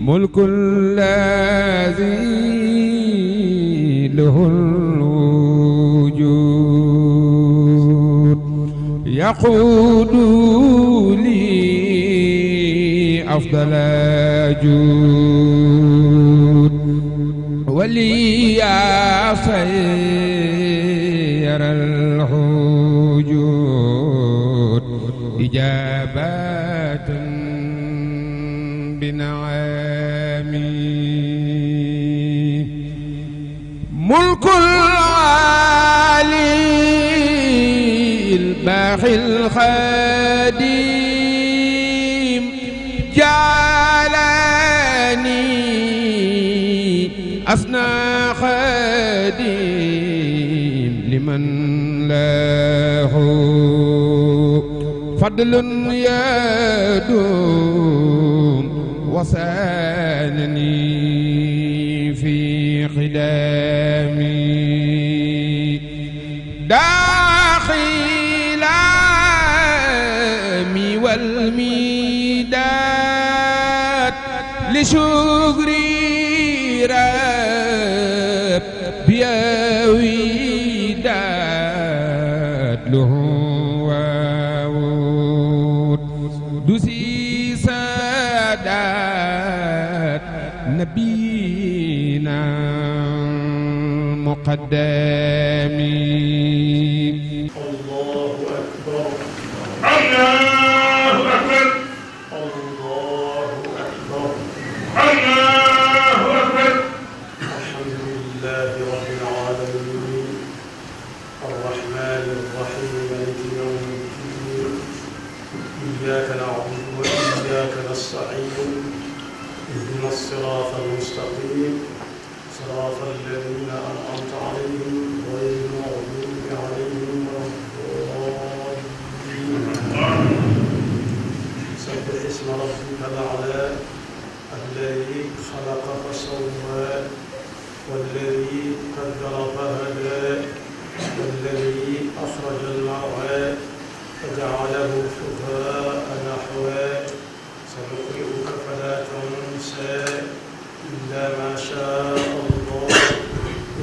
ملك الذي له الوجود يقود لي أفضل جود ولي خير الوجود إجابة بنعمي ملك العالي الباقي الخديم جعلني أثنى خديم لمن له فضل يدوم وسانني في خدامي داخلامي والميداد لشكري ربي وداد له وعود دوسي سادات نبينا مقدمي الله أكبر الله أكبر الله أكبر الله أكبر الحمد لله رب العالمين الرحمن الرحيم مالك يوم الدين إياك نعبد وإياك نستعين اهدنا الصراط المستقيم صراط الذين أنعمت عليهم غير المغضوب عليهم ولا الضالين سبح اسم ربك الأعلى الذي خلق فسوى والذي قدر فهدى والذي أخرج المرعى فجعله شفاء نحوا سنقرئك فلا تنسى إلا ما شاء الله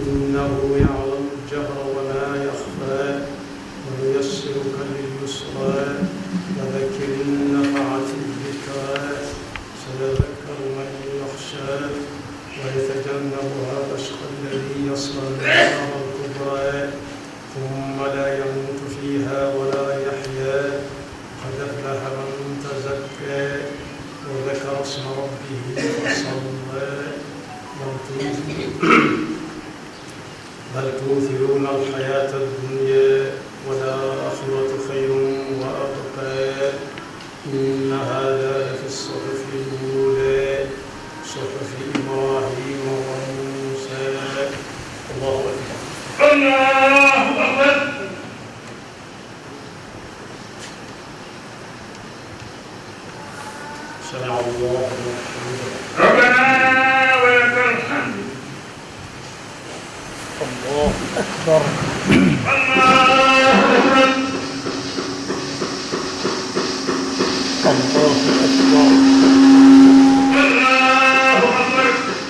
إنه يعلم الجهر وما يخفى ونيسرك لليسرى وذكر النفعة الذكرى سيذكر من يخشى ويتجنبها الأشقى الذي يصلى النار الكبرى ثم لا يموت فيها ولا يحيا قد أفلح من تزكى وذكر اسم ربه فصلى بل تؤثرون الحياة الدنيا والآخرة خير وأبقى إن هذا لفي الصحف الأولى صحف إبراهيم وموسى الله أكبر الله أكبر سمع الله لمن حمده ربنا ولك الحمد الله أكبر الله أكبر الله أكبر الله أكبر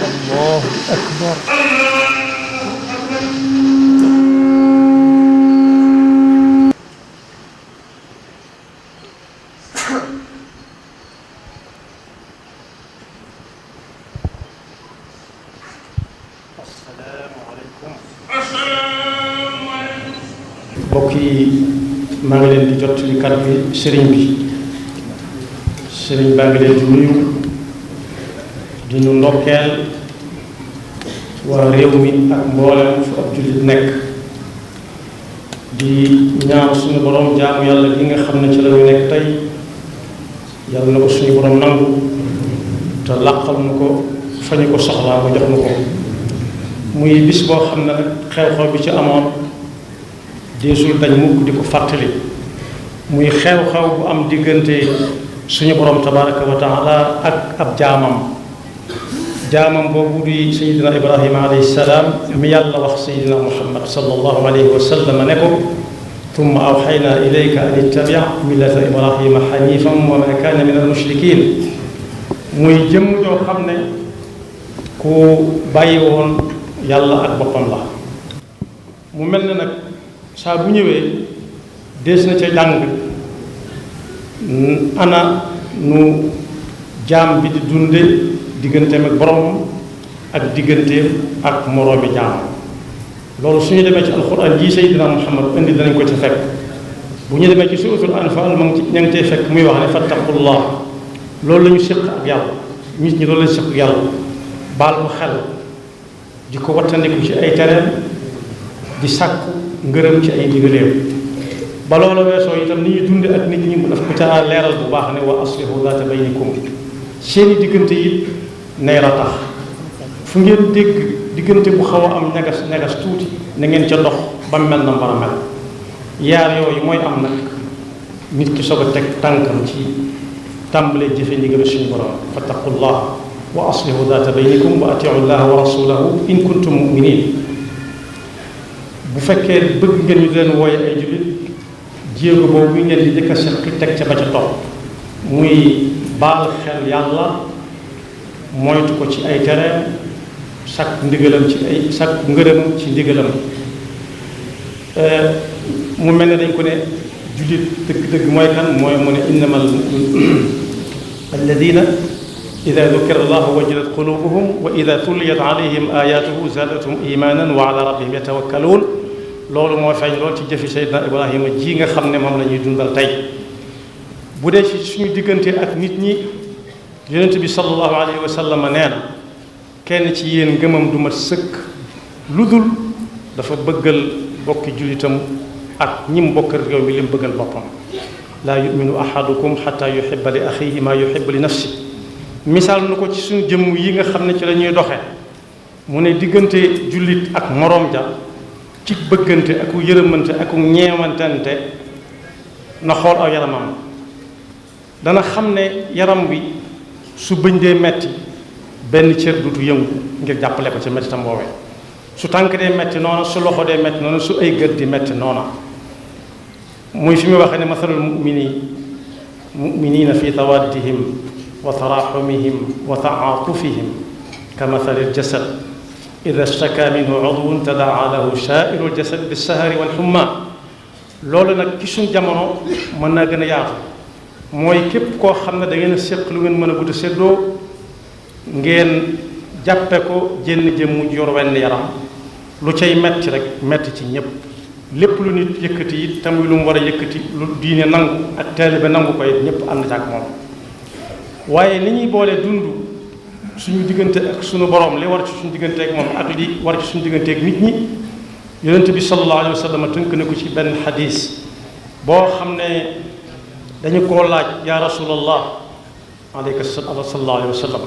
الله أكبر mbokk yi maa ngi leen di jottali kàddu bi sëriñ baa ngi leen di nuyu di nu ndokkeel waa réew mi ak mboolem fu ab jullit nekk di ñaan suñu borom jaamu yàlla gi nga xam ne ci la ñu nekk tey yàlla na ko suñu borom nangu te làqal na ko fa ñu ko soxlaa mu jox na ko muy bis boo xam ne nag xew-xew bi ci amoon deesul dañ mukk di ko fàttali muy xew-xew bu am diggante suñu borom tabaraka wa taala ak ab jaamam boobu di sayidina ibrahima alayhi salaam mi yàlla wax sayidina muhammad sallallahu alayhi wa sallam ne ko tumma awxayna ilayka an ittabi millata ibrahima xanifan wa ma kaana min almushrikin muy jëmm joo xam ne ku bàyyi woon yàlla ak boppam la. mu mel ne nag saa bu ñëwee dees na ca jàng ana nu jaam bi di dunde digganteem ak borom ak digganteem ak moroomi jaam. loolu su ñu demee ci alxuraan ji Seydina Muhammad indi danañ ko ci fekk. bu ñu demee ci suuratul Anfaal ma ngi ci ña ngi cay fekk muy wax ne fattaqullah. loolu la ñu séq ak yàlla, nit ñi loolu la ñu séq ak yàlla, baal ko xel di ko wattandiku ci ay tereem di sàkku ngërëm ci ay digaleem. ba loola weesoo itam ni ñuy dunde ak nit ñi mu daf ko ca leeral bu baax ne wa aslihu zaata baynikum, seeni diggante it nay ratax. fu ngeen dégg diggante bu xaw a am ñagas tuuti na ngeen ca dox ba mel na mbar a mel. yaar yooyu mooy am nag nit ki soog a teg tànkam ci tàmbalee jëfe ndigal suñu borom fattaqullah wa aslihu zaata baynikum wa atiu llaha wa rasulahu in kuntum muminin. bu fekkee bëgg ngeen ñu leen wooye ay jullit jéego boobu ngeen di jëkk a seqi teg ca ba ca topp muy baal xel yàlla, moytu ko ci ay tereem, sàkk ndigalam ci ay sàkk ngërëm ci ndigalam. mu mel ne dañ ko ne jullit dëgg-dëgg mooy kan mooy mu ne innamal alladina ida dukira allahu wajilat qulubuhum wa ida tulliyat alayhim ayatuhu zaadathum imanan wa ala rabbihim yatawakkaluun. loolu moo feeñ lool ci jëfi Seydina Ibrahima ji nga xam ne moom la ñuy dundal tey. bu dee ci suñu diggante ak nit ñi yonent bi sallallahu alayhi wa sallam nee na kenn ci yéen ngëmam du mat sëkk lu dul dafa bëggal bokki jullitam ak ñim bokkal réew mi li mu bëggal boppam. laa yuminu ahadukum xata yuhibba li axihi ma yuhibbu li nafsi. misaal nu ko ci suñu jëmm yi nga xam ne ci la ñuy doxe mu ne diggante jullit ak moroom ja ci bëggante ak yërëmante ak ñeewantante na xool aw yaramam. dana xam ne yaram wi su bëñ dee metti benn cër dutu yëngu ngir jàppale ko ci mettitam woowee. su tànk dee metti noona, su loxo dee metti noona, su ay gët di metti noona. muy fi mu waxee ne mathalul muminina fi tawaddihim wa taraxumihim wa taatufihim ka mathalil jasad ida staka minhu udwun tadaa lahu saairu ljasad bissahari walxumma. loolu nag ci suñ jamono mën naa gën a yaatu. mooy képp koo xam ne da ngeen a séq lu ngeen mën a gudd séddoo ngeen jàppe ko jenn jëmm yor wenn yaram, lu cay metti rek metti ci ñépp. lépp lu nit yëkkati it tamit lu mu war a yëkkati lu diine nangu ak taalibe nangu ko it ñépp ànd ak moom. waaye ni ñuy boole dund suñu diggante ak suñu borom li war ci suñu diggante ak moom ak li war ci suñu diggante ak nit ñi yonent bi sallallahu alayhi wa sallam tënk na ko ci benn xadis boo xam ne dañu koo laaj yaa rasulallah alayka sallallahu alayhi wa sallam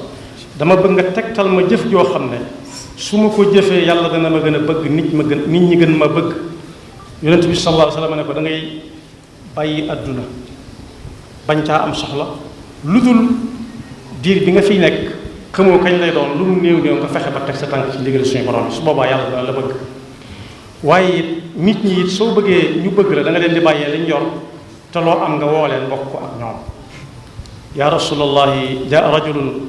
dama bëgg nga tegtal ma jëf joo xam ne su ma ko jëfee yàlla dana ma gën a bëgg nit ñi gën ma bëgg. yonent bi sallallahu alayhi wa sallam ne ko da ngay bàyyi àdduna bañ caa am soxla lu dul diir bi nga fiy nekk xamoo kañ lay doon lu mu néew nga fexe ba teg sa tànk ci ndigal suñu borom bi su boobaa yàlla dana la bëgg. waaye it nit ñi it soo bëggee ñu bëgg la da nga leen di bàyyee liñ yor te loo am nga woo leen bokk ko ak ñoom. yaa rasulallahi jaa rajulun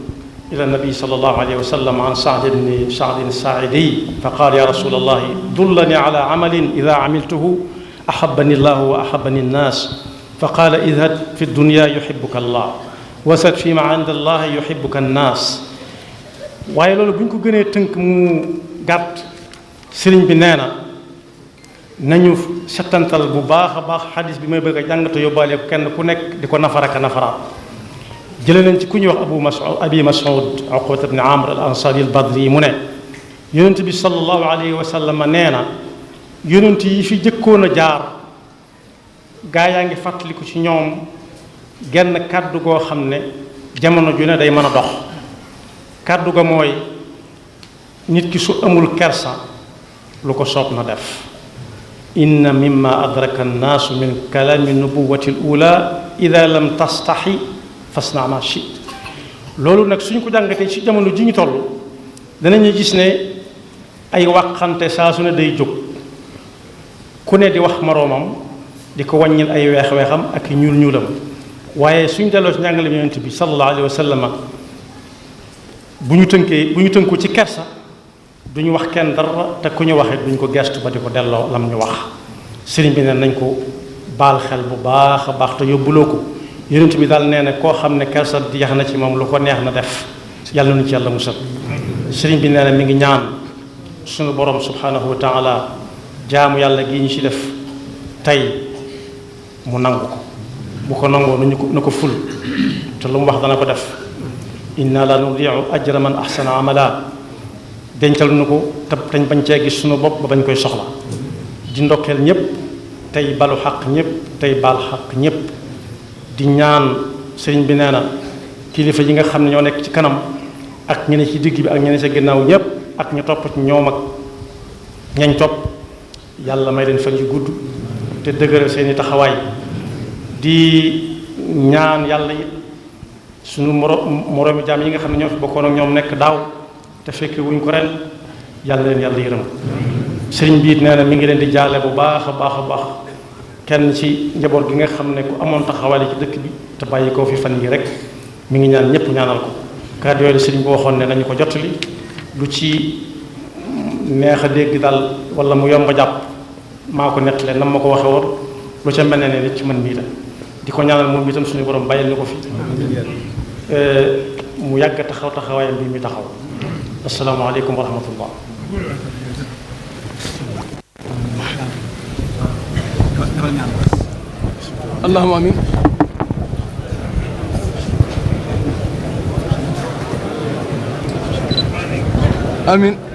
ila nabi sallallahu alayhi wa sallam an Saad ibni Saaidi fa qaal ya rasulallahi dullani ala amalin ida amiltuhu ahabani llahu wa ahabani nnaas fa qaala idhab fi dunya yuhibuka allah wasad fi ma inda allahi yuhibuka nnaas. waaye loolu bu ñu ko gënee tënk mu gàtt sëriñ bi nee na nañu settantal bu baax a baax xadis bi may bëgg a jàng te yóbbaale ko kenn ku nekk di ko nafaraka nafaraat. jële nañ ci ku ñuy wax abi mas'ud uqbat ibn amr al ansari al badri mu ne yonent bi sallallahu alayhi wa sallam nee na yonent yi fi jëkkoon a jaar gaa yaa ngi fàttaliku ci ñoom genn kàddu goo xam ne jamono ju ne day mën a dox. kàddu ga mooy nit ki su amul kersa lu ko soob na def. inna mimma adraka annaasu min kalaami nubuwati al ula ida lam tastaxi fasna ma shit. loolu nag suñ ko jàngatee ci jamono ji ñu toll danañu gis ne ay waxante saa su ne day jóg ku ne di wax moroomam di ko wàññil ay weex-weexam ak ñuul-ñuulam. waaye suñ delloo ci njàngale yonent bi sallallahu alayhi wa sallam bu ñu tënku ci kersa duñu wax kenn dara te ku ñu waxee duñ ko gestu ba di ko delloo lam ñu wax sëriñ bi ne nañ ko baal xel bu baax a baax te yóbbuloo ko yonent bi daal nee na koo xam ne kersa jeex na ci moom lu ko neex na def yàlla nu ci yàlla musal sëriñ bi nee na mi ngi ñaan suñu borom subhanahu wa taala jaamu yàlla gi ñu ci def tey mu nangu ko bu ko nangoo na ko ful te lu mu wax dana ko def inna la nudiu ajra man ahsana amala dencal nu ko te dañ bañ cee gis suñu bopp ba bañ koy soxla di ndokkeel ñépp tey balu xaq ñépp tey baal xaq ñépp di ñaan sëriñ bi nee na kilifa yi nga xam ne ñoo nekk ci kanam ak ñene ci digg bi ak ñene ci ginnaaw ñépp ak ñu topp ci ñoom ak ñañ topp yàlla may leen fan yu gudd te dëgëral seeni taxawaay di ñaan yàlla it suñu moroomi jaam yi nga xam ne ñoo fi bokkoon ak ñoom nekk daaw te fekke wuñ ko ren yàlla leen yàlla yërëm sëriñ bi it nee na mi ngi leen di jaale bu baax a baax a baax kenn ci njaboot gi nga xam ne ku amoon taxawaale ci dëkk bi te bàyyi koo fi fan yi rek mi ngi ñaan ñëpp ñaanal ko kàddu yooyu sëriñ bi waxoon ne nañu ko jottali lu ci neex a dégg daal wala mu yomb a jàpp maa ko nettale nam ma ko waxe woon lu ca mel ne nit ci man mii la di ko ñaanal moom itam suñu borom bàyyil ni ko fi mu yàgg taxawaayam bi mi taxaw asalaamaaleykum wa rahmatullah allahumma amin amin